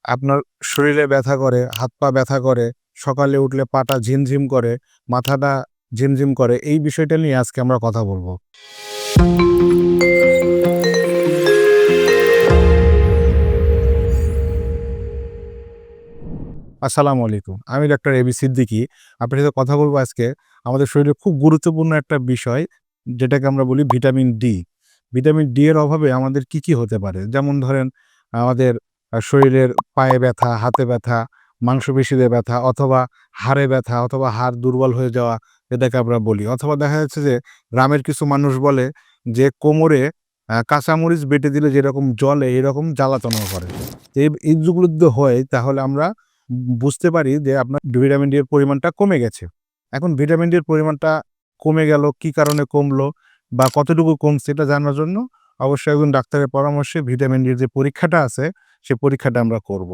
আপনার শরীরে ব্যথা করে, হাত-পা ব্যথা করে, সকালে উঠলে পাটা ঝিমঝিম করে, মাথাটা ঝিমঝিম করে, এই বিষয়টা নিয়ে আজকে আমরা কথা বলব। আসসালামু আলাইকুম। আমি ডাক্তার এবি সিদ্দিকী। আপনার সাথে কথা বলব আজকে আমাদের শরীরে খুব গুরুত্বপূর্ণ একটা বিষয়, যেটাকে আমরা বলি ভিটামিন ডি। ভিটামিন ডি এর অভাবে আমাদের কি হতে পারে? যেমন ধরেন আমাদের শরীরের পায়ে ব্যথা, হাতে ব্যথা, মাংসপেশিতে ব্যথা অথবা হাড়ে ব্যথা অথবা হাড় দুর্বল হয়ে যাওয়া, এটাকে আমরা বলি। অথবা দেখা যাচ্ছে যে গ্রামের কিছু মানুষ বলে যে কোমরে কাঁচামরিচ বেটে দিলে যেরকম জ্বলে এরকম জ্বালাতনও করে। এই যেগুলো যদি হয় তাহলে আমরা বুঝতে পারি যে আপনার ভিটামিন ডি এর পরিমাণটা কমে গেছে। এখন ভিটামিন ডি এর পরিমাণটা কমে গেল, কি কারণে কমলো বা কতটুকু কমছে এটা জানার জন্য অবশ্যই একজন ডাক্তারের পরামর্শে ভিটামিন ডি এর যে পরীক্ষাটা আছে, সে পরীক্ষাটা আমরা করব।